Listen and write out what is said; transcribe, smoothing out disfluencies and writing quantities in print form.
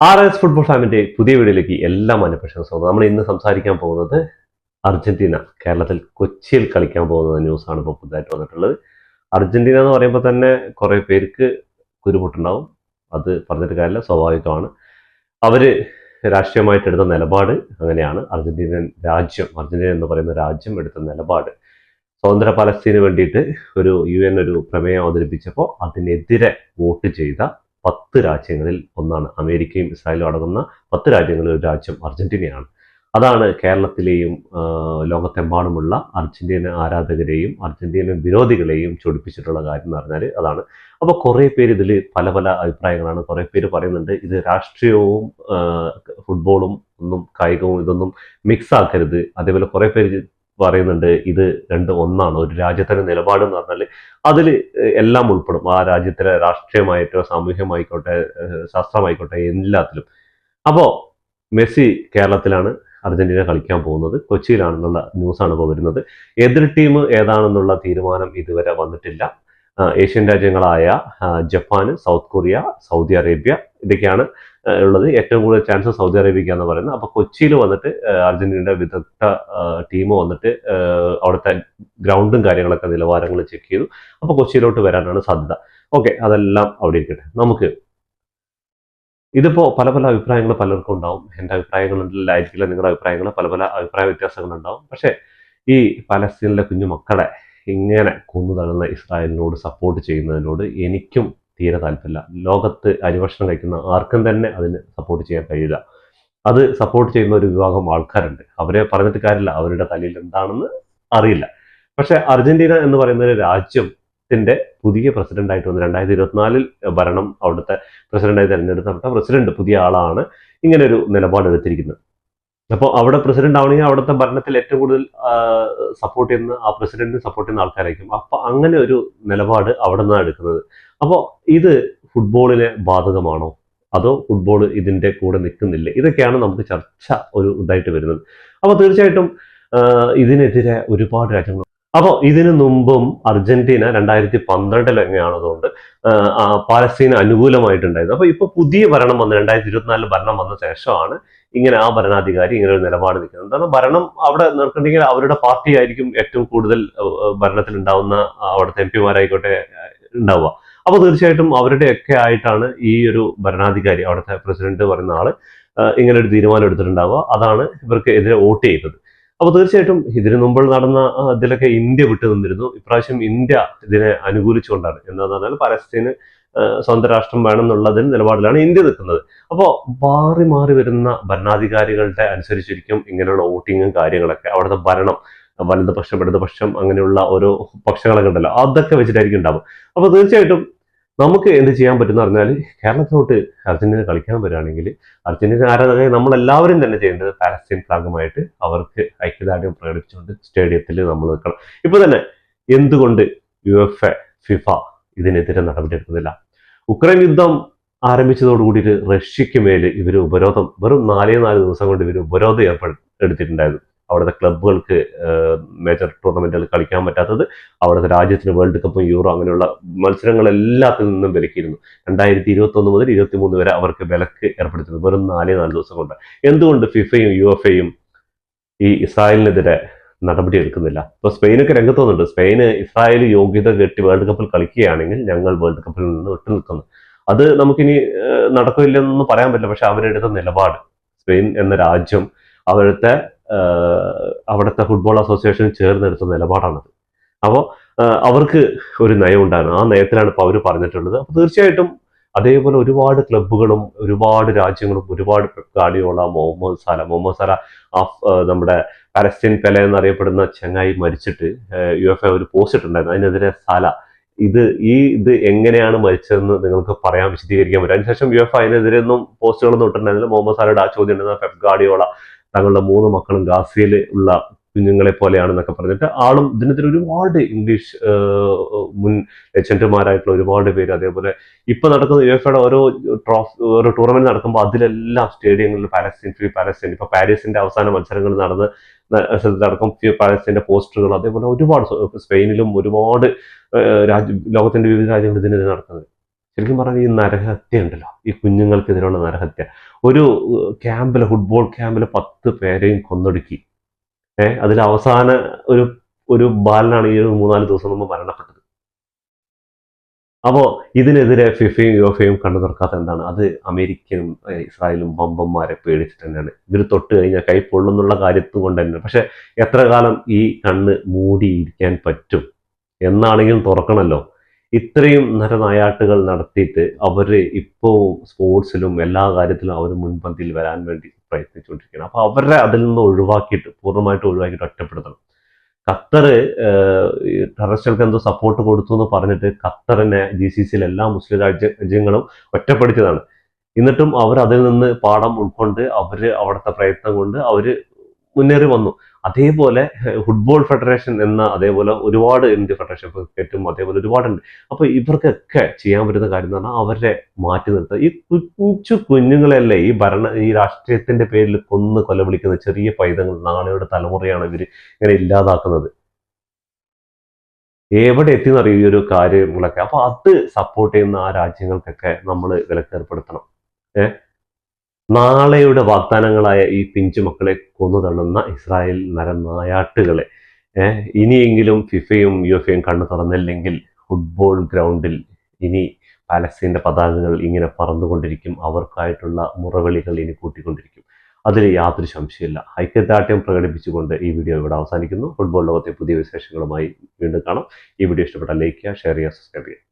RS football ഫാമിന്റെ പുതിയ വീഡിയോയിലേക്ക് എല്ലാ മാന്യപ്രേക്ഷകർക്കും സ്വാഗതം. നമ്മൾ ഇന്ന് സംസാരിക്കാൻ പോകുന്നത് അർജന്റീന കേരളത്തിൽ കൊച്ചിയിൽ കളിക്കാൻ പോകുന്ന ന്യൂസാണ് ഇപ്പോൾ പുതുതായിട്ട് വന്നിട്ടുള്ളത്. അർജന്റീന എന്ന് പറയുമ്പോൾ തന്നെ കുറെ പേർക്ക് കുരുമുട്ടുണ്ടാവും. അത് പറഞ്ഞിട്ട് കാര്യമില്ല, സ്വാഭാവികമാണ്. അവര് രാഷ്ട്രീയമായിട്ട് എടുത്ത നിലപാട് അങ്ങനെയാണ്. അർജന്റീന എന്ന് പറയുന്ന രാജ്യം എടുത്ത നിലപാട് സ്വതന്ത്ര പലസ്തീന് വേണ്ടിയിട്ട് ഒരു UN ഒരു പ്രമേയം അവതരിപ്പിച്ചപ്പോൾ അതിനെതിരെ വോട്ട് ചെയ്ത 10 രാജ്യങ്ങളിൽ ഒന്നാണ്. അമേരിക്കയും ഇസ്രായേലും അടങ്ങുന്ന 10 രാജ്യങ്ങളിൽ ഒരു രാജ്യം അർജന്റീനയാണ്. അതാണ് കേരളത്തിലെയും ലോകത്തെമ്പാടുമുള്ള അർജന്റീന ആരാധകരെയും അർജന്റീന വിരോധികളെയും ചൊടിപ്പിച്ചിട്ടുള്ള കാര്യം എന്ന് പറഞ്ഞാൽ അതാണ്. അപ്പോൾ കുറേ പേര് ഇതിൽ പല പല അഭിപ്രായങ്ങളാണ്. കുറേ പേര് പറയുന്നുണ്ട് ഇത് രാഷ്ട്രീയവും ഫുട്ബോളും ഒന്നും കായികവും ഇതൊന്നും മിക്സ് ആക്കരുത്. അതേപോലെ കുറേ പേര് പറയുന്നുണ്ട് ഇത് രണ്ടും ഒന്നാണ്. ഒരു രാജ്യത്തിന്റെ നിലപാട് എന്ന് പറഞ്ഞാൽ അതിൽ എല്ലാം ഉൾപ്പെടും. ആ രാജ്യത്തിലെ രാഷ്ട്രീയമായിട്ടോ സാമൂഹ്യമായിക്കോട്ടെ ശാസ്ത്രമായിക്കോട്ടെ എല്ലാത്തിലും. അപ്പോൾ മെസ്സി കേരളത്തിലാണ് അർജന്റീന കളിക്കാൻ പോകുന്നത്, കൊച്ചിയിലാണെന്നുള്ള ന്യൂസാണ് ഇപ്പോൾ വരുന്നത്. എതിർ ടീം ഏതാണെന്നുള്ള തീരുമാനം ഇതുവരെ വന്നിട്ടില്ല. ഏഷ്യൻ രാജ്യങ്ങളായ Japan, south Korea, Saudi Arabia ഇതൊക്കെയാണ് ഉള്ളത്. ഏറ്റവും കൂടുതൽ ചാൻസ് സൗദി അറേബ്യയ്ക്ക് എന്ന് പറയുന്നത്. അപ്പോൾ കൊച്ചിയിൽ വന്നിട്ട് അർജന്റീനയുടെ വിദഗ്ധ ടീം വന്നിട്ട് അവിടുത്തെ ഗ്രൗണ്ടും കാര്യങ്ങളൊക്കെ നിലവാരങ്ങൾ ചെക്ക് ചെയ്തു. അപ്പോൾ കൊച്ചിയിലോട്ട് വരാനാണ് സാധ്യത. ഓക്കെ, അതെല്ലാം അവിടെ ഇരിക്കട്ടെ. നമുക്ക് ഇതിപ്പോ പല പല അഭിപ്രായങ്ങൾ പലർക്കും ഉണ്ടാവും. എൻ്റെ അഭിപ്രായങ്ങളിലായിരിക്കില്ല നിങ്ങളുടെ അഭിപ്രായങ്ങൾ, പല പല അഭിപ്രായ വ്യത്യാസങ്ങളുണ്ടാവും. പക്ഷേ ഈ പലസ്തീനിലെ കുഞ്ഞു മക്കളെ ഇങ്ങനെ കൊന്നു തള്ളുന്ന ഇസ്രായേലിനോട് സപ്പോർട്ട് ചെയ്യുന്നതിനോട് എനിക്കും തീരെ താല്പര്യമില്ല. ലോകത്ത് അരിഭക്ഷണം കഴിക്കുന്ന ആർക്കും തന്നെ അതിന് സപ്പോർട്ട് ചെയ്യാൻ കഴിയില്ല. അത് സപ്പോർട്ട് ചെയ്യുന്ന ഒരു വിഭാഗം ആൾക്കാരുണ്ട്. അവരെ പറഞ്ഞിട്ട് കാര്യമില്ല, അവരുടെ തലയിൽ എന്താണെന്ന് അറിയില്ല. പക്ഷെ അർജന്റീന എന്ന് പറയുന്ന ഒരു രാജ്യത്തിന്റെ പുതിയ പ്രസിഡന്റ് ആയിട്ട് വന്ന് 2024 ഭരണം അവിടുത്തെ പ്രസിഡന്റായി തെരഞ്ഞെടുക്കപ്പെട്ട പ്രസിഡന്റ് പുതിയ ആളാണ് ഇങ്ങനെ ഒരു നിലപാടെടുത്തിരിക്കുന്നത്. അപ്പോൾ അവിടെ പ്രസിഡന്റ് ആവണമെങ്കിൽ അവിടുത്തെ ഭരണത്തിൽ ഏറ്റവും കൂടുതൽ സപ്പോർട്ട് ചെയ്യുന്ന ആ പ്രസിഡന്റിന് സപ്പോർട്ട് ചെയ്യുന്ന ആൾക്കാരായിരിക്കും. അപ്പൊ അങ്ങനെ ഒരു നിലപാട് അവിടെ നിന്നാണ് എടുക്കുന്നത്. അപ്പോൾ ഇത് ഫുട്ബോളിനെ ബാധകമാണോ, അതോ ഫുട്ബോൾ ഇതിന്റെ കൂടെ നിൽക്കുന്നില്ലേ? ഇതൊക്കെയാണ് നമുക്ക് ചർച്ച ഒരു ഇതായിട്ട് വരുന്നത്. അപ്പോൾ തീർച്ചയായിട്ടും ഇതിനെതിരെ ഒരുപാട് രാജ്യങ്ങൾ. അപ്പോൾ ഇതിനു മുമ്പും അർജന്റീന 2012 എങ്ങനെയാണതുകൊണ്ട് പാലസ്തീന് അനുകൂലമായിട്ടുണ്ടായിരുന്നു. അപ്പൊ ഇപ്പൊ പുതിയ ഭരണം വന്ന് 2024 ഭരണം വന്ന ശേഷമാണ് ഇങ്ങനെ ആ ഭരണാധികാരി ഇങ്ങനെ ഒരു നിലപാട് നിൽക്കുന്നത്. എന്താണ് ഭരണം അവിടെ നിർത്തുന്നുണ്ടെങ്കിൽ അവരുടെ പാർട്ടി ആയിരിക്കും ഏറ്റവും കൂടുതൽ ഭരണത്തിൽ ഉണ്ടാവുന്ന അവിടുത്തെ MP-മാരായിക്കോട്ടെ ഉണ്ടാവുക. അപ്പൊ തീർച്ചയായിട്ടും അവരുടെയൊക്കെ ആയിട്ടാണ് ഈ ഒരു ഭരണാധികാരി അവിടുത്തെ പ്രസിഡന്റ് പറയുന്ന ആള് ഇങ്ങനെ ഒരു തീരുമാനം എടുത്തിട്ടുണ്ടാവുക. അതാണ് ഇവർക്ക് എതിരെ വോട്ട് ചെയ്തത്. അപ്പോൾ തീർച്ചയായിട്ടും ഇതിനു മുമ്പ് നടന്ന ഇതിലൊക്കെ ഇന്ത്യ വിട്ടു നിന്നിരുന്നു. ഇപ്രാവശ്യം ഇന്ത്യ ഇതിനെ അനുകൂലിച്ചുകൊണ്ടാണ്. എന്താണെന്ന് പറഞ്ഞാൽ പലസ്തീന് സ്വന്തം രാഷ്ട്രം വേണം എന്നുള്ളതിന് നിലപാടിലാണ് ഇന്ത്യ നിൽക്കുന്നത്. അപ്പോൾ മാറി മാറി വരുന്ന ഭരണാധികാരികളുടെ അനുസരിച്ചിരിക്കും ഇങ്ങനെയുള്ള വോട്ടിങ്ങും കാര്യങ്ങളൊക്കെ. അവിടുത്തെ ഭരണം വലതുപക്ഷം ഇടതുപക്ഷം അങ്ങനെയുള്ള ഓരോ പക്ഷങ്ങളൊക്കെ ഉണ്ടല്ലോ, അതൊക്കെ വെച്ചിട്ടായിരിക്കും ഉണ്ടാവും. അപ്പോൾ തീർച്ചയായിട്ടും നമുക്ക് എന്ത് ചെയ്യാൻ പറ്റുന്ന പറഞ്ഞാൽ കേരളത്തിലോട്ട് അർജന്റീന കളിക്കാൻ വരികയാണെങ്കിൽ അർജന്റീന ആരാധകരെ നമ്മളെല്ലാവരും തന്നെ ചെയ്യേണ്ടത് പാലസ്തീൻ ഫ്ലാഗുമായിട്ട് അവർക്ക് ഐക്യദാർഢ്യം പ്രകടിപ്പിച്ചുകൊണ്ട് സ്റ്റേഡിയത്തിൽ നമ്മൾ നിൽക്കണം. ഇപ്പൊ തന്നെ എന്തുകൊണ്ട് UEFA, FIFA ഇതിനെതിരെ നടപടിയെടുക്കുന്നില്ല? ഉക്രൈൻ യുദ്ധം ആരംഭിച്ചതോടുകൂടിയിട്ട് റഷ്യക്ക് മേല് ഇവർ ഉപരോധം വെറും 4 ദിവസം കൊണ്ട് ഇവർ ഉപരോധം എടുത്തിട്ടുണ്ടായിരുന്നു. അവിടുത്തെ ക്ലബ്ബുകൾക്ക് മേജർ ടൂർണമെന്റുകൾ കളിക്കാൻ പറ്റാത്തത്, അവിടുത്തെ രാജ്യത്തിന് വേൾഡ് കപ്പും യൂറോ അങ്ങനെയുള്ള മത്സരങ്ങൾ എല്ലാത്തിൽ നിന്നും വിലക്കിയിരുന്നു. 2021 മുതൽ 23 വരെ അവർക്ക് വിലക്ക് ഏർപ്പെടുത്തുന്നത് വെറും 4 ദിവസം കൊണ്ട്. എന്തുകൊണ്ട് ഫിഫയും UEFAയും ഈ ഇസ്രായേലിനെതിരെ നടപടി എടുക്കുന്നില്ല? ഇപ്പൊ സ്പെയിനൊക്കെ രംഗത്ത് വന്നിട്ടുണ്ട്. സ്പെയിന് ഇസ്രായേൽ യോഗ്യത കെട്ടി വേൾഡ് കപ്പിൽ കളിക്കുകയാണെങ്കിൽ ഞങ്ങൾ വേൾഡ് കപ്പിൽ നിന്ന് വിട്ടുനിൽക്കുന്നു. അത് നമുക്കിനി നടക്കില്ലെന്നൊന്നും പറയാൻ പറ്റില്ല. പക്ഷെ അവരെടുത്ത നിലപാട്, സ്പെയിൻ എന്ന രാജ്യം അവിടുത്തെ ഫുട്ബോൾ അസോസിയേഷൻ ചേർന്നെടുത്ത നിലപാടാണത്. അപ്പോൾ അവർക്ക് ഒരു നയം ഉണ്ടായിരുന്നു. ആ നയത്തിലാണ് ഇപ്പോൾ അവർ പറഞ്ഞിട്ടുള്ളത്. അപ്പോൾ തീർച്ചയായിട്ടും അതേപോലെ ഒരുപാട് ക്ലബ്ബുകളും ഒരുപാട് രാജ്യങ്ങളും ഒരുപാട് ഗാർഡിയോള, മുഹമ്മദ് സല നമ്മുടെ പലസ്തീൻ പെലെ എന്നറിയപ്പെടുന്ന ചങ്ങായി മരിച്ചിട്ട് UEFA ഒരു പോസ്റ്റ് ഇട്ടുണ്ടായിരുന്നു. അതിനെതിരെ ഇത് എങ്ങനെയാണ് മരിച്ചതെന്ന് നിങ്ങൾക്ക് പറയാൻ വിശദീകരിക്കാൻ പറ്റും. അതിനുശേഷം UEFA അതിനെതിരെ ഒന്നും പോസ്റ്റുകളൊന്നും ഇട്ടിട്ടുണ്ടായിരുന്നില്ല. മുഹമ്മദ് സലയുടെ ആ ചോദ്യം ഉണ്ടായിരുന്ന പെപ് ഗാർഡിയോള തങ്ങളുടെ 3 മക്കളും ഗാസയിൽ ഉള്ള കുഞ്ഞുങ്ങളെ പോലെയാണെന്നൊക്കെ പറഞ്ഞിട്ട് ആളും ഇതിനെതിരെ ഒരുപാട് ഇംഗ്ലീഷ് മുൻ ലെജൻഡുമാരായിട്ടുള്ള ഒരുപാട് പേര്, അതേപോലെ ഇപ്പൊ നടക്കുന്ന UEFAയുടെ ഓരോ ടൂർണമെന്റ് നടക്കുമ്പോൾ അതിലെല്ലാം സ്റ്റേഡിയങ്ങളിൽ പാലസ്തീൻ ഇപ്പൊ പാരീസിന്റെ അവസാന മത്സരങ്ങൾ നടന്ന് സ്ഥലത്തടക്കം പാലസ്തീന്റെ പോസ്റ്ററുകൾ, അതേപോലെ ഒരുപാട് സ്പെയിനിലും ഒരുപാട് ലോകത്തിന്റെ വിവിധ രാജ്യങ്ങൾ ഇതിനെതിരെ നടക്കുന്നത്. ശരിക്കും പറഞ്ഞാൽ ഈ നരഹത്യ ഉണ്ടല്ലോ, ഈ കുഞ്ഞുങ്ങൾക്കെതിരെയുള്ള നരഹത്യ, ഒരു ക്യാമ്പിലെ ഫുട്ബോൾ ക്യാമ്പിലെ 10 പേരെയും കൊന്നൊടുക്കി. അതിൽ അവസാന ഒരു ഒരു ബാലനാണ് ഈ ഒരു 3-4 ദിവസം മുമ്പ് മരണപ്പെട്ടത്. അപ്പോൾ ഇതിനെതിരെ ഫിഫയും യുഎഫയും കണ്ണു തുറക്കാത്ത എന്താണ്? അത് അമേരിക്കനും ഇസ്രായേലും വമ്പന്മാരെ പേടിച്ചിട്ട് തന്നെയാണ്. ഇവർ തൊട്ട് കഴിഞ്ഞാൽ കൈ പൊള്ളുന്നുള്ള കാര്യത്തും കൊണ്ട് തന്നെയാണ്. പക്ഷെ എത്ര കാലം ഈ കണ്ണ് മൂടിയിരിക്കാൻ പറ്റും? എന്നാണെങ്കിലും തുറക്കണമല്ലോ. ഇത്രയും നരനായാട്ടുകൾ നടത്തിയിട്ട് അവർ ഇപ്പോൾ സ്പോർട്സിലും എല്ലാ കാര്യത്തിലും അവർ മുൻപന്തിയിൽ വരാൻ വേണ്ടി പ്രയത്നിച്ചുകൊണ്ടിരിക്കുകയാണ്. അപ്പോൾ അവരെ അതിൽ നിന്ന് ഒഴിവാക്കിയിട്ട്, പൂർണ്ണമായിട്ട് ഒഴിവാക്കിയിട്ട് ഒറ്റപ്പെടുത്തണം. ഖത്തർ ടെററിസ്റ്റുകൾക്ക് എന്തോ സപ്പോർട്ട് കൊടുത്തു എന്ന് പറഞ്ഞിട്ട് ഖത്തറിനെ GCCയിലെ എല്ലാ മുസ്ലിം രാജ്യങ്ങളും ഒറ്റപ്പെടുത്തിയതാണ്. എന്നിട്ടും അവർ അതിൽ നിന്ന് പാഠം ഉൾക്കൊണ്ട് അവിടുത്തെ പ്രയത്നം കൊണ്ട് അവർ മുന്നേറി വന്നു. അതേപോലെ ഫുട്ബോൾ ഫെഡറേഷൻ അതേപോലെ ഒരുപാട് ഇന്ത്യ ഫെഡറേഷൻ, ക്രിക്കറ്റും അതേപോലെ ഒരുപാടുണ്ട്. അപ്പോൾ ഇവർക്കൊക്കെ ചെയ്യാൻ പറ്റുന്ന കാര്യം എന്ന് പറഞ്ഞാൽ അവരെ മാറ്റി നിർത്തുക. ഈ കുഞ്ഞുങ്ങളെയല്ലേ ഈ രാഷ്ട്രീയത്തിന്റെ പേരിൽ കൊലവിളിക്കുന്ന ചെറിയ പൈതങ്ങൾ, നാളെയുടെ തലമുറയാണ് ഇവർ ഇങ്ങനെ ഇല്ലാതാക്കുന്നത്. എവിടെ എത്തിയെന്നറിയും ഈ ഒരു കാര്യങ്ങളൊക്കെ. അപ്പൊ അത് സപ്പോർട്ട് ചെയ്യുന്ന ആ രാജ്യങ്ങൾക്കൊക്കെ നമ്മൾ വിലക്കേർപ്പെടുത്തണം. നാളെയുടെ വാഗ്ദാനങ്ങളായ ഈ പിഞ്ചു മക്കളെ കൊന്നു തള്ളുന്ന ഇസ്രായേൽ നരനായാട്ടുകളെ ഇനിയെങ്കിലും ഫിഫയും യുഎഫയും കണ്ണു തുറന്നില്ലെങ്കിൽ ഫുട്ബോൾ ഗ്രൗണ്ടിൽ ഇനി പാലസ്തീൻ്റെ പതാകകൾ ഇങ്ങനെ പറന്നുകൊണ്ടിരിക്കും. അവർക്കായിട്ടുള്ള മുറവിളികൾ ഇനി കൂട്ടിക്കൊണ്ടിരിക്കും. അതിൽ യാതൊരു സംശയമില്ല. ഐക്യദാർഢ്യം പ്രകടിപ്പിച്ചുകൊണ്ട് ഈ വീഡിയോ ഇവിടെ അവസാനിക്കുന്നു. ഫുട്ബോൾ ലോകത്തെ പുതിയ വിശേഷങ്ങളുമായി വീണ്ടും കാണാം. ഈ വീഡിയോ ഇഷ്ടപ്പെട്ടാൽ ലൈക്ക് ചെയ്യുക, ഷെയർ ചെയ്യുക, സബ്സ്ക്രൈബ് ചെയ്യുക.